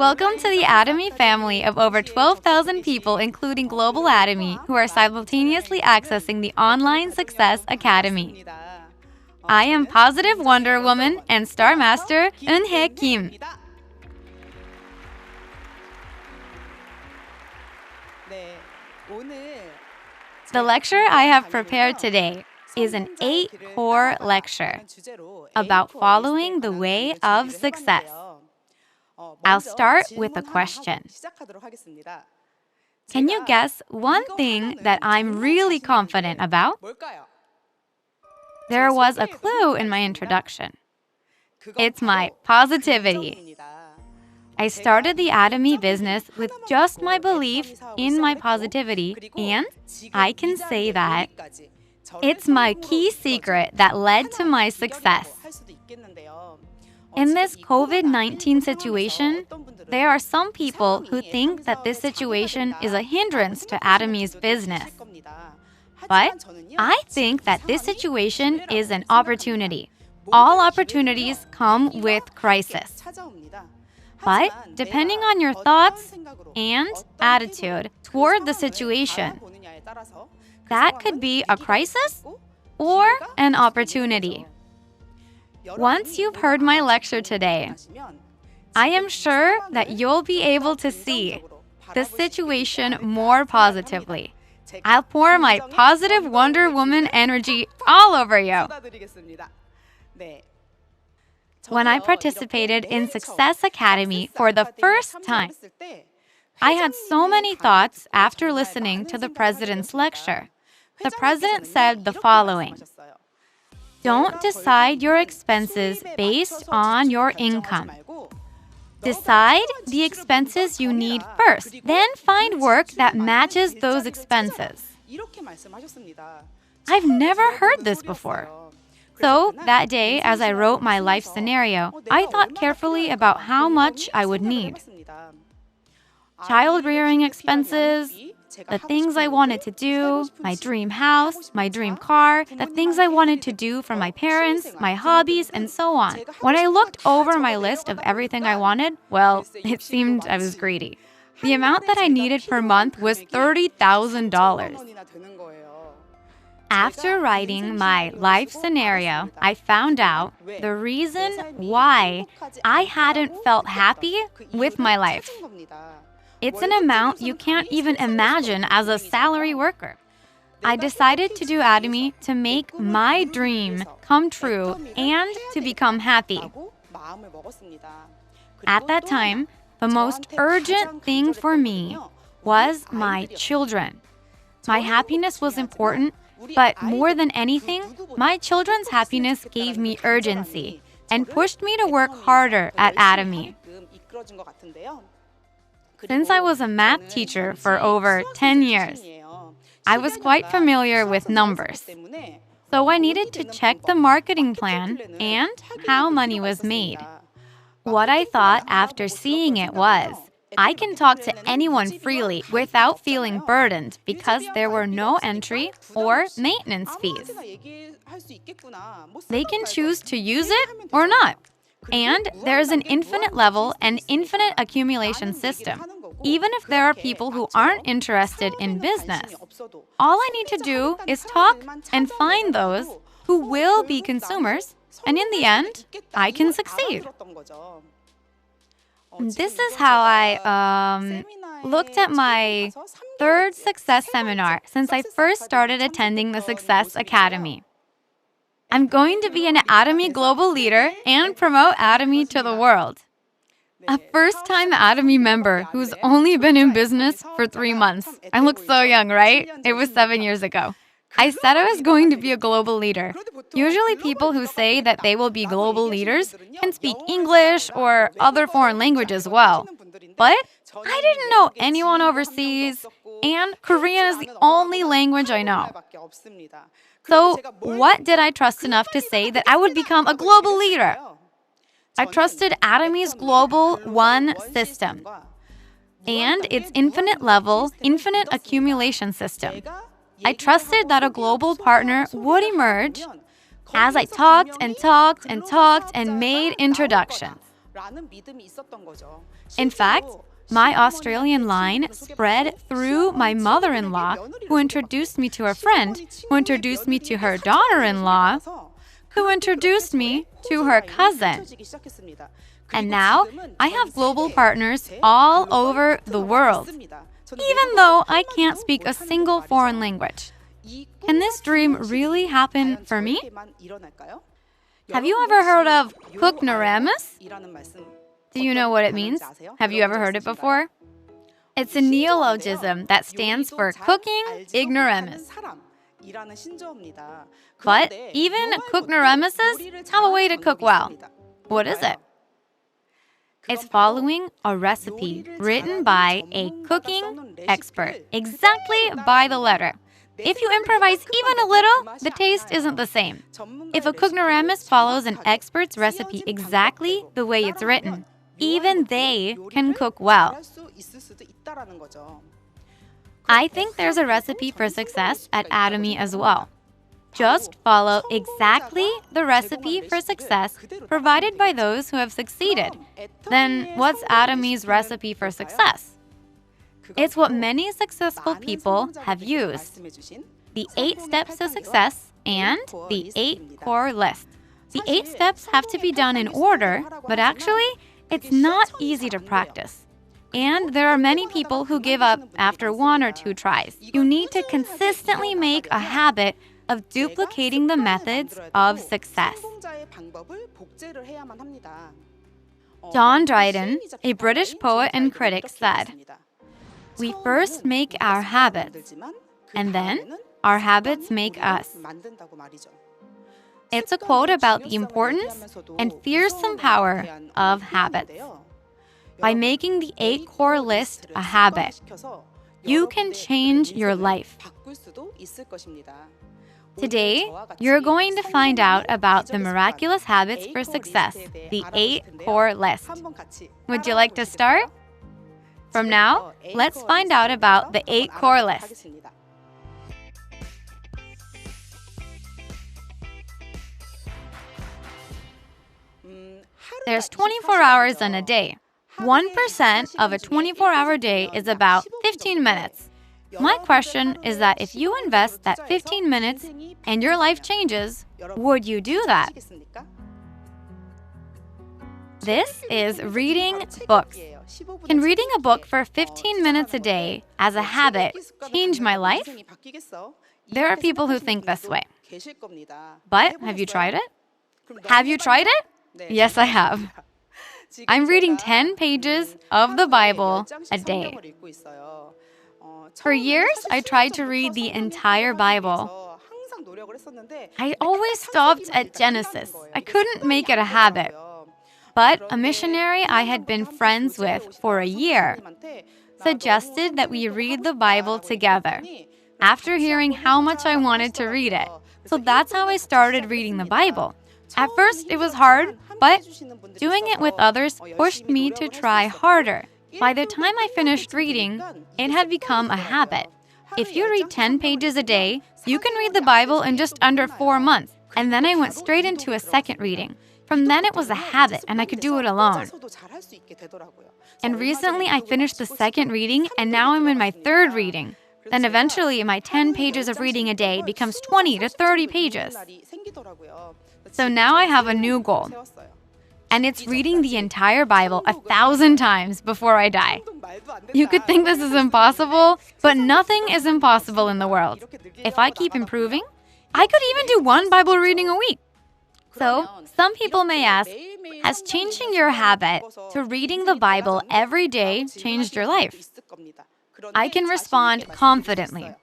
Welcome to the Atomy family of over 12,000 people, including Global Atomy, who are simultaneously accessing the Online Success Academy. I am Positive Wonder Woman and Star Master Eunhae Kim. The lecture I have prepared today is an 8-core lecture about following the way of success. I'll start with a question. Can you guess one thing that I'm really confident about? There was a clue in my introduction. It's my positivity. I started the Atomy business with just my belief in my positivity, and I can say that it's my key secret that led to my success. In this COVID-19 situation, there are some people who think that this situation is a hindrance to Atomy's business. But I think that this situation is an opportunity. All opportunities come with crisis. But depending on your thoughts and attitude toward the situation, that could be a crisis or an opportunity. Once you've heard my lecture today, I am sure that you'll be able to see the situation more positively. I'll pour my positive Wonder Woman energy all over you. When I participated in Success Academy for the first time, I had so many thoughts after listening to the president's lecture. The president said the following: don't decide your expenses based on your income. Decide the expenses you need first, then find work that matches those expenses. I've never heard this before. So that day, as I wrote my life scenario, I thought carefully about how much I would need. Child rearing expenses, the things I wanted to do, my dream house, my dream car, the things I wanted to do for my parents, my hobbies, and so on. When I looked over my list of everything I wanted, well, it seemed I was greedy. The amount that I needed per month was $30,000. After writing my life scenario, I found out the reason why I hadn't felt happy with my life. It's an amount you can't even imagine as a salary worker. I decided to do Atomy to make my dream come true and to become happy. At that time, the most urgent thing for me was my children. My happiness was important, but more than anything, my children's happiness gave me urgency and pushed me to work harder at Atomy. Since I was a math teacher for over 10 years, I was quite familiar with numbers. So I needed to check the marketing plan and how money was made. What I thought after seeing it was, I can talk to anyone freely without feeling burdened because there were no entry or maintenance fees. They can choose to use it or not. And there is an infinite level and infinite accumulation system. Even if there are people who aren't interested in business, all I need to do is talk and find those who will be consumers, and in the end, I can succeed. This is how I looked at my third success seminar since I first started attending the Success Academy. I'm going to be an Atomy global leader and promote Atomy to the world. A first-time Atomy member who's only been in business for 3 months. I look so young, right? It was 7 years ago. I said I was going to be a global leader. Usually people who say that they will be global leaders can speak English or other foreign languages well. But I didn't know anyone overseas, and Korean is the only language I know. So what did I trust enough to say that I would become a global leader? I trusted Atomy's Global One system and its infinite level, infinite accumulation system. I trusted that a global partner would emerge as I talked and talked and talked and made introductions. In fact, my Australian line spread through my mother-in-law, who introduced me to a friend, who introduced me to her daughter-in-law, who introduced me to her cousin. And now, I have global partners all over the world, even though I can't speak a single foreign language. Can this dream really happen for me? Have you ever heard of Cooknoramus? Do you know what it means? Have you ever heard it before? It's a neologism that stands for cooking ignoramus. But even Cooknoramuses have a way to cook well. What is it? It's following a recipe written by a cooking expert, exactly by the letter. If you improvise even a little, the taste isn't the same. If a Cooknoramus follows an expert's recipe exactly the way it's written, even they can cook well. I think there's a recipe for success at Atomy as well. Just follow exactly the recipe for success provided by those who have succeeded. Then what's Atomy's recipe for success? It's what many successful people have used. The 8 steps to success and the 8 core list. The 8 steps have to be done in order, but actually, it's not easy to practice. And there are many people who give up after 1 or 2 tries. You need to consistently make a habit of duplicating the methods of success. John Dryden, a British poet and critic, said, "We first make our habits, and then our habits make us." It's a quote about the importance and fearsome power of habits. By making the 8 core list a habit, you can change your life. Today, you're going to find out about the miraculous habits for success, the 8 core list. Would you like to start? From now, let's find out about the 8 core list. There's 24 hours in a day. 1% of a 24-hour day is about 15 minutes. My question is that if you invest that 15 minutes and your life changes, would you do that? This is reading books. Can reading a book for 15 minutes a day as a habit change my life? There are people who think this way. But have you tried it? Have you tried it? Yes, I have. I'm reading 10 pages of the Bible a day. For years, I tried to read the entire Bible. I always stopped at Genesis. I couldn't make it a habit. But a missionary I had been friends with for a year suggested that we read the Bible together after hearing how much I wanted to read it. So that's how I started reading the Bible. At first, it was hard, but doing it with others pushed me to try harder. By the time I finished reading, it had become a habit. If you read 10 pages a day, you can read the Bible in just under 4 months. And then I went straight into a second reading. From then it was a habit, and I could do it alone. And recently I finished the second reading, and now I'm in my third reading. Then eventually my 10 pages of reading a day becomes 20 to 30 pages. So now I have a new goal. And it's reading the entire Bible 1,000 times before I die. You could think this is impossible, but nothing is impossible in the world. If I keep improving, I could even do 1 Bible reading a week. So, some people may ask, has changing your habit to reading the Bible every day changed your life? I can respond confidently.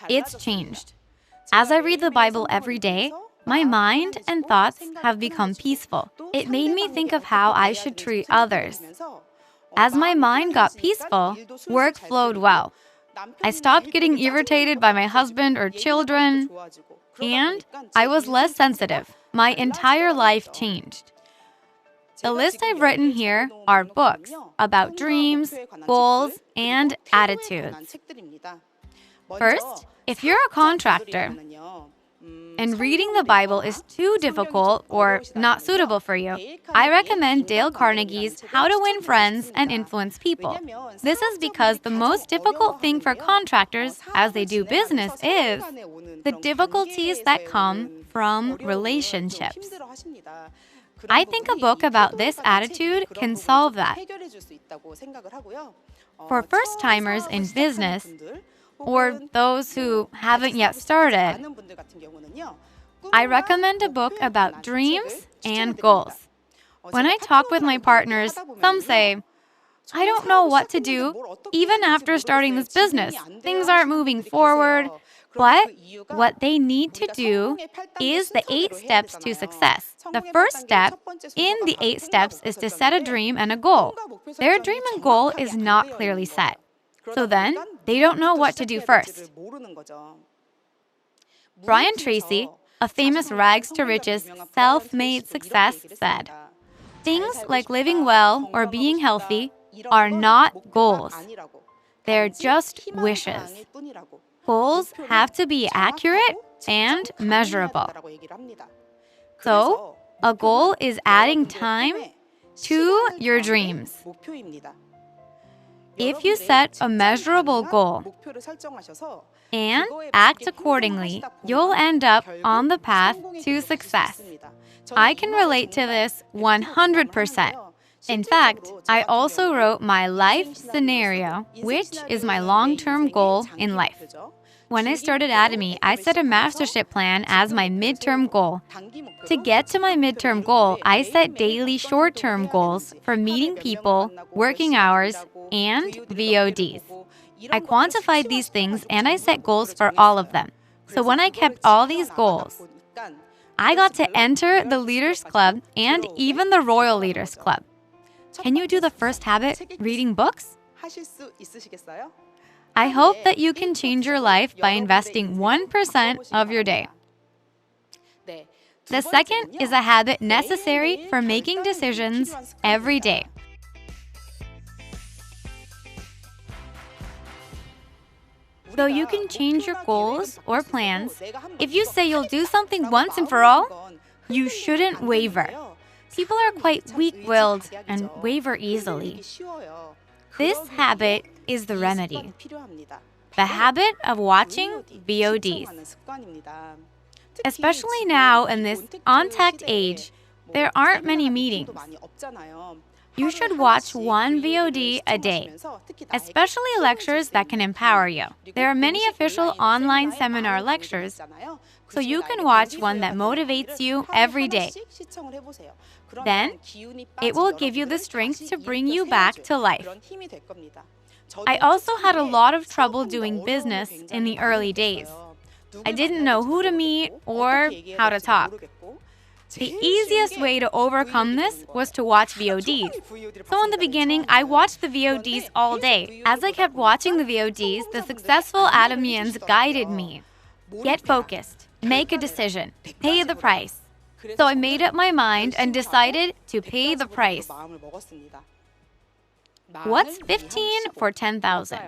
It's changed. As I read the Bible every day, my mind and thoughts have become peaceful. It made me think of how I should treat others. As my mind got peaceful, work flowed well. I stopped getting irritated by my husband or children, and I was less sensitive. My entire life changed. The list I've written here are books about dreams, goals, and attitudes. First, if you're a contractor, and reading the Bible is too difficult or not suitable for you, I recommend Dale Carnegie's How to Win Friends and Influence People. This is because the most difficult thing for contractors as they do business is the difficulties that come from relationships. I think a book about this attitude can solve that. For first-timers in business, or those who haven't yet started, I recommend a book about dreams and goals. When I talk with my partners, some say, I don't know what to do even after starting this business. Things aren't moving forward. But what they need to do is the 8 steps to success. The first step in the 8 steps is to set a dream and a goal. Their dream and goal is not clearly set. So then, they don't know what to do first. Brian Tracy, a famous rags to riches self-made success, said, things like living well or being healthy are not goals. They're just wishes. Goals have to be accurate and measurable. So, a goal is adding time to your dreams. If you set a measurable goal and act accordingly, you'll end up on the path to success. I can relate to this 100%. In fact, I also wrote my life scenario, which is my long-term goal in life. When I started Atomy, I set a mastership plan as my midterm goal. To get to my midterm goal, I set daily short-term goals for meeting people, working hours, and VODs. I quantified these things and I set goals for all of them. So when I kept all these goals, I got to enter the Leaders Club and even the Royal Leaders Club. Can you do the first habit, reading books? I hope that you can change your life by investing 1% of your day. The second is a habit necessary for making decisions every day. So you can change your goals or plans. If you say you'll do something once and for all, you shouldn't waver. People are quite weak-willed and waver easily. This habit is the remedy. The habit of watching VODs. Especially now in this on-tech age, there aren't many meetings. You should watch one VOD a day, especially lectures that can empower you. There are many official online seminar lectures, so you can watch one that motivates you every day. Then, it will give you the strength to bring you back to life. I also had a lot of trouble doing business in the early days. I didn't know who to meet or how to talk. The easiest way to overcome this was to watch VODs. So in the beginning, I watched the VODs all day. As I kept watching the VODs, the successful Atomians guided me. Get focused, make a decision, pay the price. So I made up my mind and decided to pay the price. What's 15 for 10,000?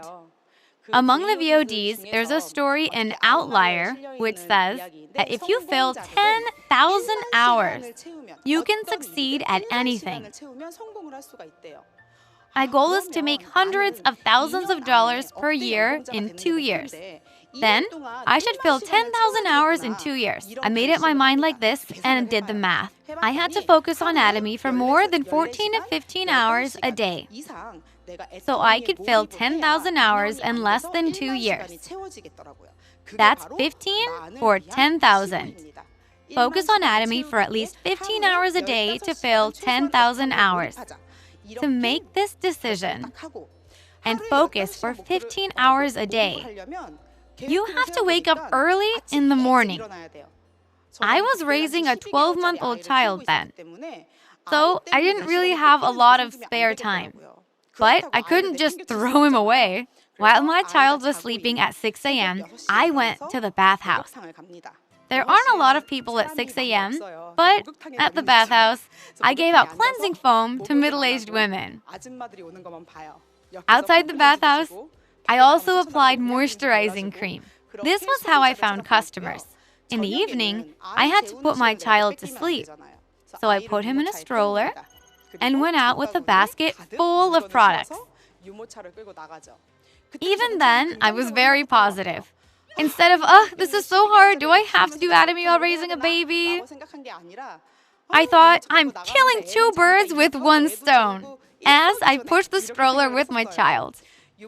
Among the VODs, there's a story in Outlier which says that if you fill 10,000 hours, you can succeed at anything. My goal is to make hundreds of thousands of dollars per year in 2 years. Then, I should fill 10,000 hours in 2 years. I made up my mind like this and did the math. I had to focus on Atomy for more than 14 to 15 hours a day. So I could fill 10,000 hours in less than 2 years. That's 15 for 10,000. Focus on Atomy for at least 15 hours a day to fill 10,000 hours. To make this decision and focus for 15 hours a day, you have to wake up early in the morning. I was raising a 12-month-old child then, so I didn't really have a lot of spare time. But I couldn't just throw him away. While my child was sleeping at 6 a.m., I went to the bathhouse. There aren't a lot of people at 6 a.m., but at the bathhouse, I gave out cleansing foam to middle-aged women. Outside the bathhouse, I also applied moisturizing cream. This was how I found customers. In the evening, I had to put my child to sleep. So I put him in a stroller and went out with a basket full of products. Even then, I was very positive. Instead of, this is so hard, do I have to do Atomy while raising a baby? I thought, I'm killing two birds with one stone, as I pushed the stroller with my child.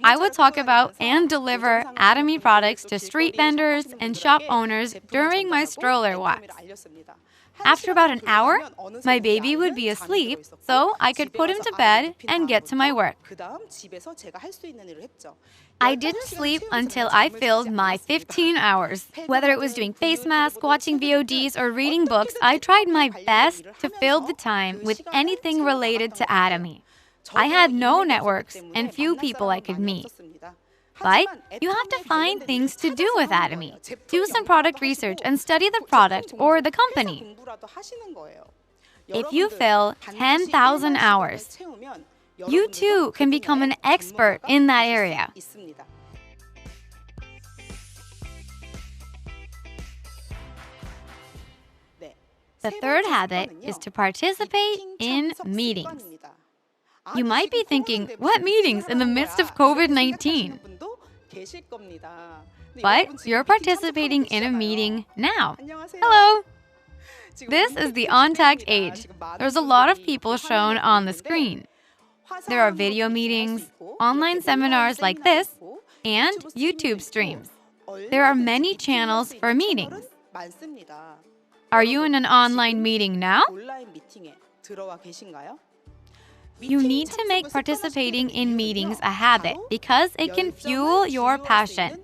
I would talk about and deliver Atomy products to street vendors and shop owners during my stroller walks. After about an hour, my baby would be asleep, so I could put him to bed and get to my work. I didn't sleep until I filled my 15 hours. Whether it was doing face masks, watching VODs, or reading books, I tried my best to fill the time with anything related to Atomy. I had no networks and few people I could meet. But you have to find things to do with Atomy. Do some product research and study the product or the company. If you fill 10,000 hours, you too can become an expert in that area. The third habit is to participate in meetings. You might be thinking, what meetings in the midst of COVID-19? But you're participating in a meeting now. Hello! This is the OnTact age. There's a lot of people shown on the screen. There are video meetings, online seminars like this, and YouTube streams. There are many channels for meetings. Are you in an online meeting now? You need to make participating in meetings a habit because it can fuel your passion.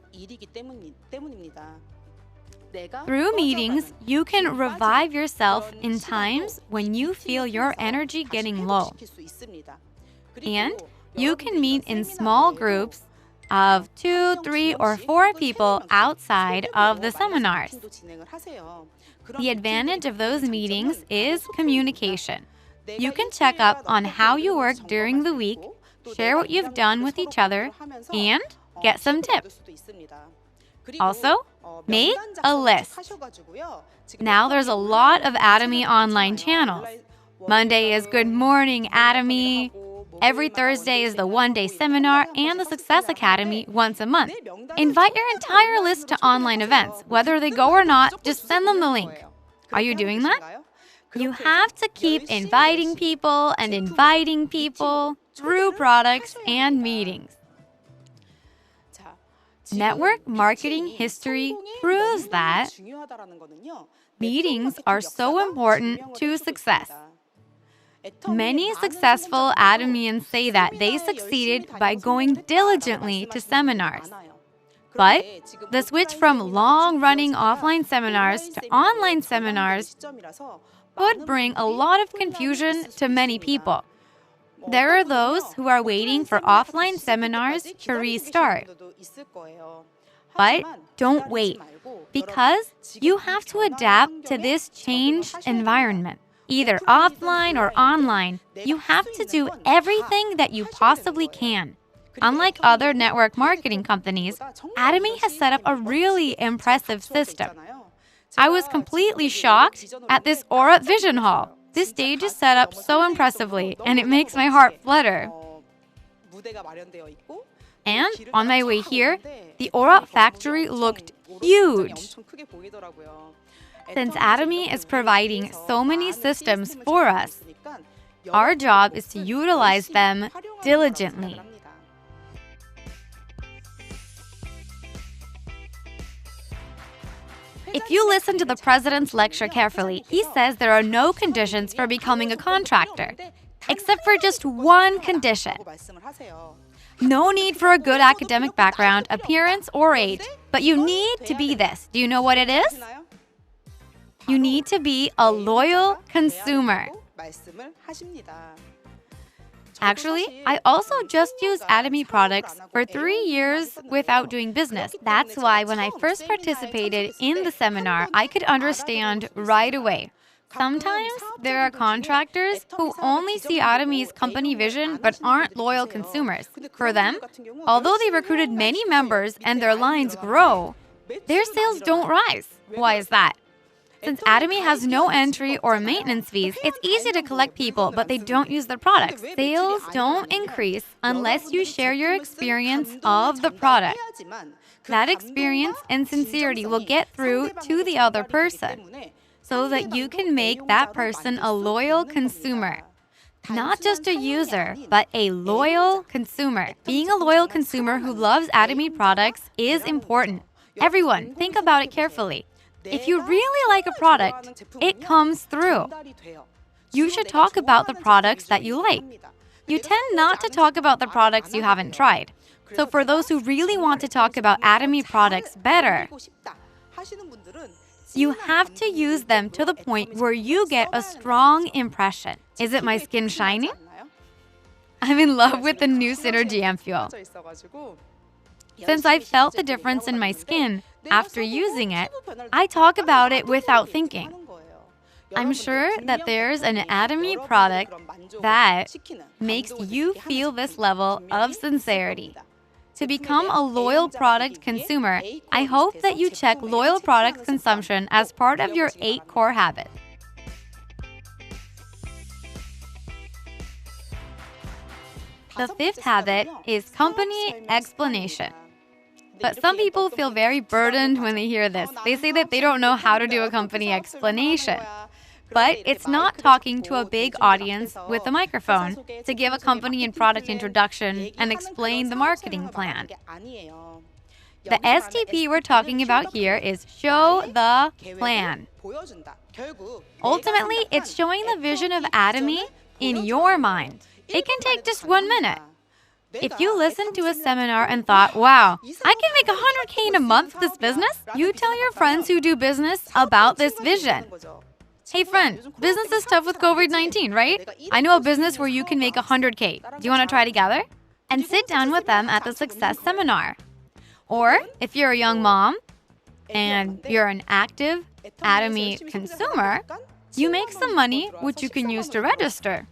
Through meetings, you can revive yourself in times when you feel your energy getting low. And you can meet in small groups of 2, 3, or 4 people outside of the seminars. The advantage of those meetings is communication. You can check up on how you work during the week, share what you've done with each other, and get some tips. Also, make a list. Now there's a lot of Atomy online channels. Monday is Good Morning Atomy. Every Thursday is the one-day seminar and the Success Academy once a month. Invite your entire list to online events. Whether they go or not, just send them the link. Are you doing that? You have to keep inviting people through products and meetings. Network marketing history proves that meetings are so important to success. Many successful Atomians say that they succeeded by going diligently to seminars. But the switch from long-running offline seminars to online seminars would bring a lot of confusion to many people. There are those who are waiting for offline seminars to restart. But don't wait, because you have to adapt to this changed environment. Either offline or online, you have to do everything that you possibly can. Unlike other network marketing companies, Atomy has set up a really impressive system. I was completely shocked at this Aura Vision Hall. This stage is set up so impressively, and it makes my heart flutter. And on my way here, the Aura factory looked huge. Since Atomy is providing so many systems for us, our job is to utilize them diligently. If you listen to the president's lecture carefully, he says there are no conditions for becoming a contractor, except for just one condition. No need for a good academic background, appearance, or age, but you need to be this. Do you know what it is? You need to be a loyal consumer. Actually, I also just used Atomy products for 3 years without doing business. That's why when I first participated in the seminar, I could understand right away. Sometimes there are contractors who only see Atomy's company vision but aren't loyal consumers. For them, although they recruited many members and their lines grow, their sales don't rise. Why is that? Since Atomy has no entry or maintenance fees, it's easy to collect people, but they don't use their products. Sales don't increase unless you share your experience of the product. That experience and sincerity will get through to the other person so that you can make that person a loyal consumer. Not just a user, but a loyal consumer. Being a loyal consumer who loves Atomy products is important. Everyone, think about it carefully. If you really like a product, it comes through. You should talk about the products that you like. You tend not to talk about the products you haven't tried. So for those who really want to talk about Atomy products better, you have to use them to the point where you get a strong impression. Is it my skin shining? I'm in love with the new Synergy Ampoule. Since I felt the difference in my skin after using it, I talk about it without thinking. I'm sure that there's an Atomy product that makes you feel this level of sincerity. To become a loyal product consumer, I hope that you check loyal product consumption as part of your 8 core habits. The 5th habit is company explanation. But some people feel very burdened when they hear this. They say that they don't know how to do a company explanation. But it's not talking to a big audience with a microphone to give a company and product introduction and explain the marketing plan. The STP we're talking about here is show the plan. Ultimately, it's showing the vision of Atomy in your mind. It can take just 1 minute. If you listened to a seminar and thought, wow, I can make $100K in a month with this business, you tell your friends who do business about this vision. Hey friend, business is tough with COVID-19, right? I know a business where you can make $100K. Do you want to try together? And sit down with them at the success seminar. Or if you're a young mom and you're an active Atomy consumer, you make some money which you can use to register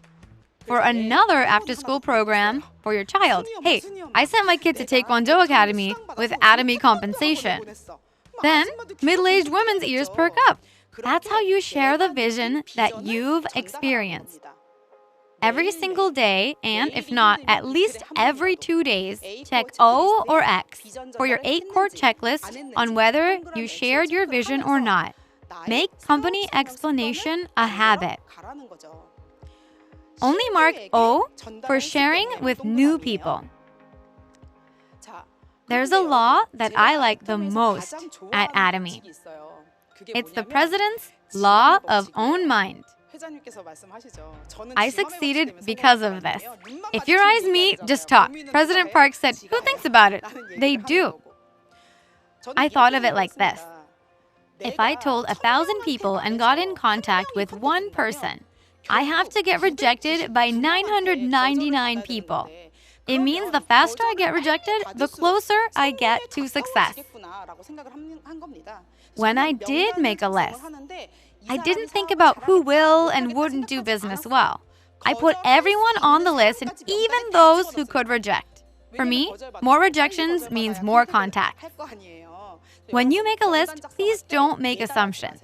for another after-school program for your child. Hey, I sent my kid to Taekwondo Academy with Atomy compensation. Then, middle-aged women's ears perk up. That's how you share the vision that you've experienced. Every single day, and if not, at least every 2 days, check O or X for your 8 core checklist on whether you shared your vision or not. Make company explanation a habit. Only mark O for sharing with new people. There's a law that I like the most at Atomy. It's the president's law of own mind. I succeeded because of this. If your eyes meet, just talk. President Park said, who thinks about it? They do. I thought of it like this. If I told 1,000 people and got in contact with one person, I have to get rejected by 999 people. It means the faster I get rejected, the closer I get to success. When I did make a list, I didn't think about who will and wouldn't do business well. I put everyone on the list, and even those who could reject. For me, more rejections means more contact. When you make a list, please don't make assumptions.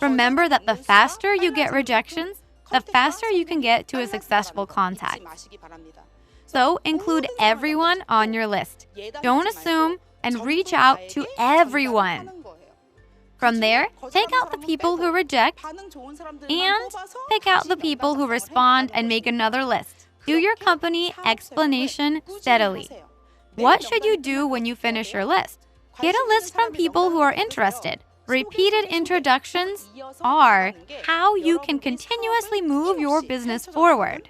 Remember that the faster you get rejections, the faster you can get to a successful contact. So include everyone on your list. Don't assume and reach out to everyone. From there, take out the people who reject and pick out the people who respond and make another list. Do your company explanation steadily. What should you do when you finish your list? Get a list from people who are interested. Repeated introductions are how you can continuously move your business forward.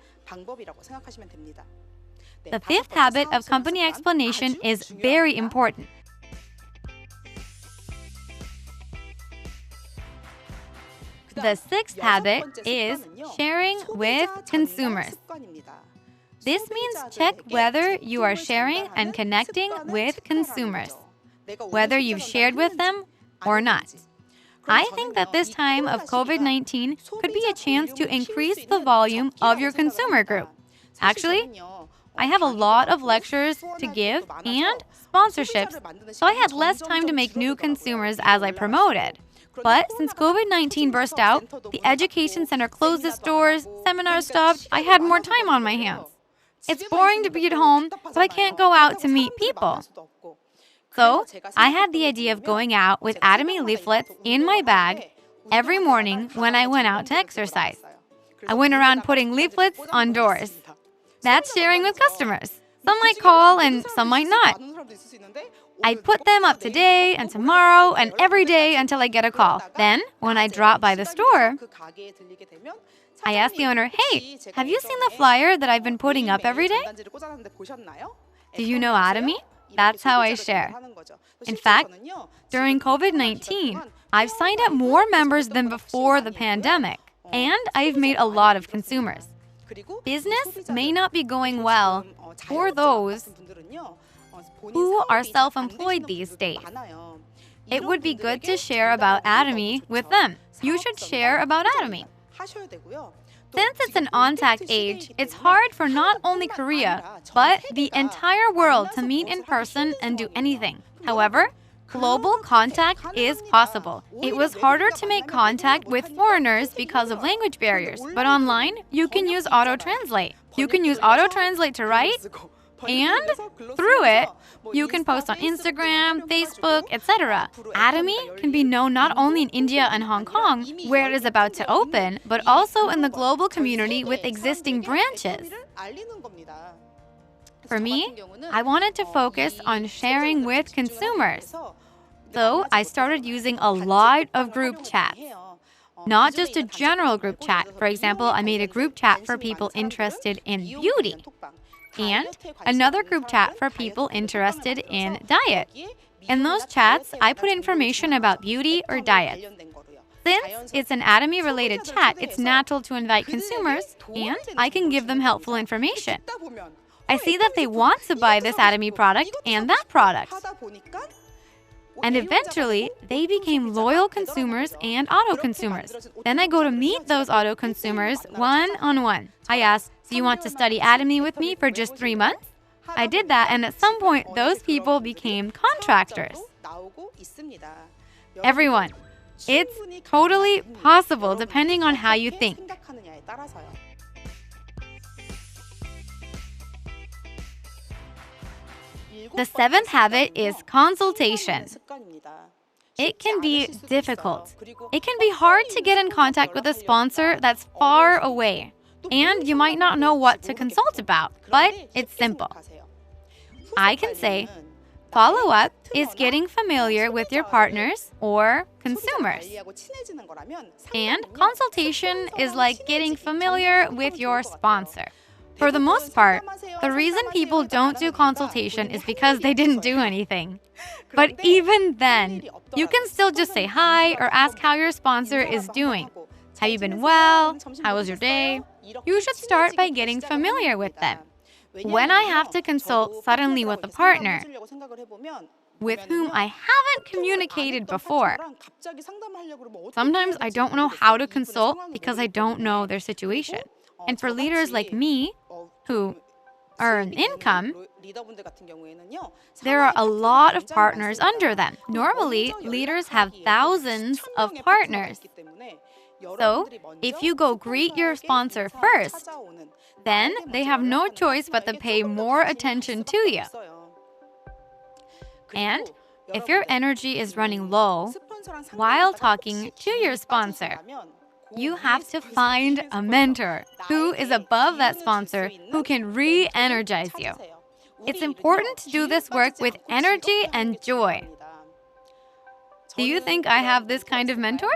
The 5th habit of company explanation is very important. The 6th habit is sharing with consumers. This means check whether you are sharing and connecting with consumers, whether you've shared with them or not. I think that this time of COVID-19 could be a chance to increase the volume of your consumer group. Actually, I have a lot of lectures to give and sponsorships, so I had less time to make new consumers as I promoted. But since COVID-19 burst out, the education center closed its doors, seminars stopped, I had more time on my hands. It's boring to be at home, but I can't go out to meet people. So, I had the idea of going out with Atomy leaflets in my bag every morning when I went out to exercise. I went around putting leaflets on doors. That's sharing with customers. Some might call and some might not. I put them up today and tomorrow and every day until I get a call. Then, when I drop by the store, I ask the owner, "Hey, have you seen the flyer that I've been putting up every day? Do you know Atomy?" That's how I share. In fact, during COVID-19, I've signed up more members than before the pandemic, and I've made a lot of consumers. Business may not be going well for those who are self-employed these days. It would be good to share about Atomy with them. You should share about Atomy. Since it's an on-tact age, it's hard for not only Korea, but the entire world to meet in person and do anything. However, global contact is possible. It was harder to make contact with foreigners because of language barriers, but online, you can use auto-translate. You can use auto-translate to write, and through it, you can post on Instagram, Facebook, etc. Atomy can be known not only in India and Hong Kong, where it is about to open, but also in the global community with existing branches. For me, I wanted to focus on sharing with consumers. So I started using a lot of group chats. Not just a general group chat. For example, I made a group chat for people interested in beauty, and another group chat for people interested in diet. In those chats, I put information about beauty or diet. Since it's an Atomy-related chat, it's natural to invite consumers, and I can give them helpful information. I see that they want to buy this Atomy product and that product. And eventually, they became loyal consumers and auto-consumers. Then I go to meet those auto-consumers one-on-one. I ask, "Do you want to study Atomy with me for just 3 months?" I did that, and at some point, those people became contractors. Everyone, it's totally possible depending on how you think. The seventh habit is consultation. It can be difficult. It can be hard to get in contact with a sponsor that's far away, and you might not know what to consult about, but it's simple. I can say, follow-up is getting familiar with your partners or consumers. And consultation is like getting familiar with your sponsor. For the most part, the reason people don't do consultation is because they didn't do anything. But even then, you can still just say hi or ask how your sponsor is doing. Have you been well? How was your day? You should start by getting familiar with them. When I have to consult suddenly with a partner with whom I haven't communicated before, sometimes I don't know how to consult because I don't know their situation. And for leaders like me, who earn income, there are a lot of partners under them. Normally, leaders have thousands of partners. So, if you go greet your sponsor first, then they have no choice but to pay more attention to you. And if your energy is running low while talking to your sponsor, you have to find a mentor who is above that sponsor who can re-energize you. It's important to do this work with energy and joy. Do you think I have this kind of mentor?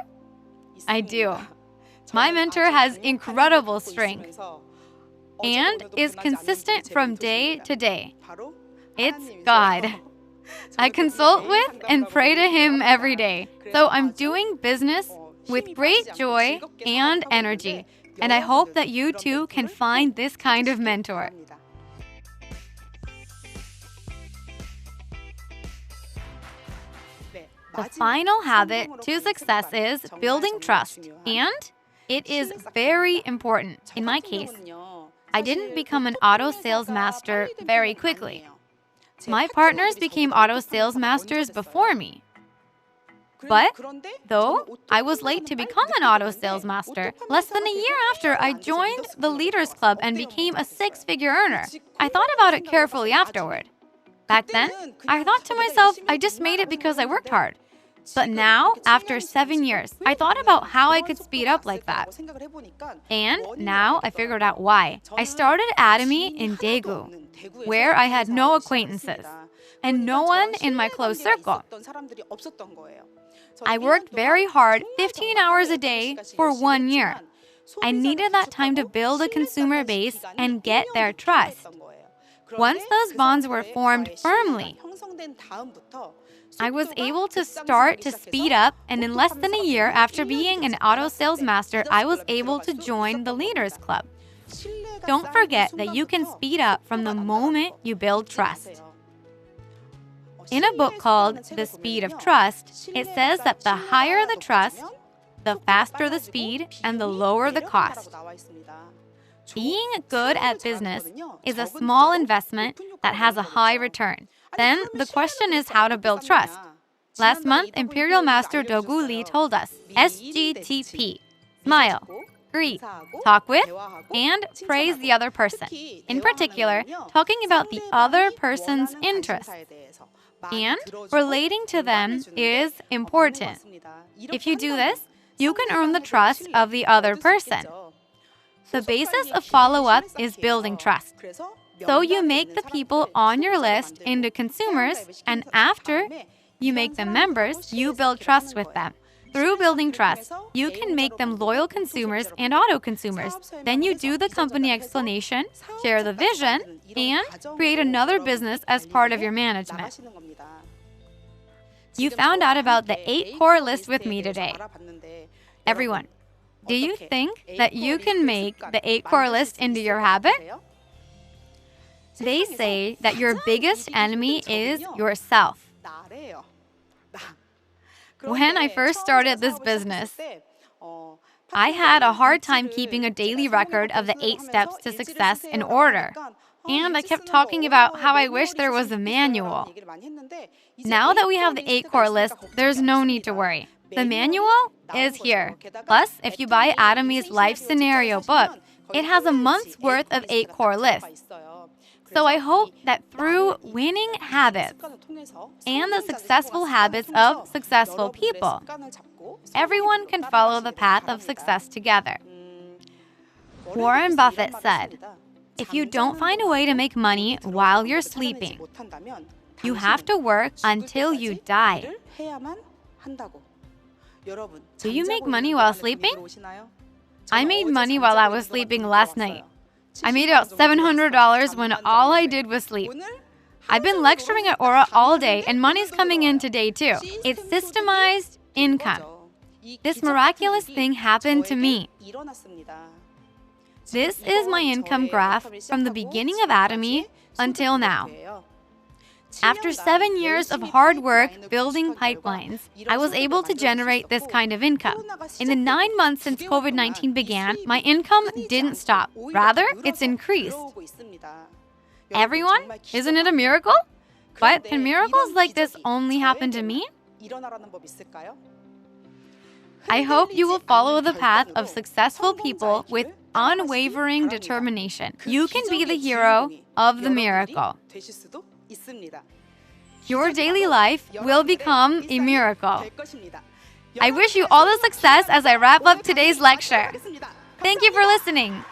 I do. My mentor has incredible strength and is consistent from day to day. It's God. I consult with and pray to Him every day. So I'm doing business with great joy and energy, and I hope that you too can find this kind of mentor. The final habit to success is building trust, and it is very important. In my case, I didn't become an auto sales master very quickly. My partners became auto sales masters before me. But, though I was late to become an auto sales master, less than a year after I joined the Leaders Club and became a six-figure earner, I thought about it carefully afterward. Back then, I thought to myself, I just made it because I worked hard. But now, after 7 years, I thought about how I could speed up like that. And now I figured out why. I started Atomy in Daegu, where I had no acquaintances and no one in my close circle. I worked very hard, 15 hours a day for 1 year. I needed that time to build a consumer base and get their trust. Once those bonds were formed firmly, I was able to start to speed up, and in less than a year after being an auto sales master, I was able to join the Leaders Club. Don't forget that you can speed up from the moment you build trust. In a book called The Speed of Trust, it says that the higher the trust, the faster the speed, and the lower the cost. Being good at business is a small investment that has a high return. Then the question is how to build trust. Last month, Imperial Master Dogu Lee told us, SGTP, smile, greet, talk with, and praise the other person. In particular, talking about the other person's interests and relating to them is important. If you do this, you can earn the trust of the other person. The basis of follow-up is building trust. So you make the people on your list into consumers, and after you make them members, you build trust with them. Through building trust, you can make them loyal consumers and auto-consumers. Then you do the company explanation, share the vision, and create another business as part of your management. You found out about the 8 core list with me today. Everyone, do you think that you can make the 8 core list into your habit? They say that your biggest enemy is yourself. When I first started this business, I had a hard time keeping a daily record of the 8 steps to success in order. And I kept talking about how I wish there was a manual. Now that we have the 8 core list, there's no need to worry. The manual is here. Plus, if you buy Atomy's Life Scenario book, it has a month's worth of 8 core lists. So I hope that through winning habits and the successful habits of successful people, everyone can follow the path of success together. Warren Buffett said, if you don't find a way to make money while you're sleeping, you have to work until you die. Do you make money while sleeping? I made money while I was sleeping last night. I made about $700 when all I did was sleep. I've been lecturing at Aura all day, and money's coming in today too. It's systemized income. This miraculous thing happened to me. This is my income graph from the beginning of Atomy until now. After 7 years of hard work building pipelines, I was able to generate this kind of income. In the 9 months since COVID-19 began, my income didn't stop. Rather, it's increased. Everyone, isn't it a miracle? But can miracles like this only happen to me? I hope you will follow the path of successful people with unwavering determination. You can be the hero of the miracle. Your daily life will become a miracle. I wish you all the success as I wrap up today's lecture. Thank you for listening.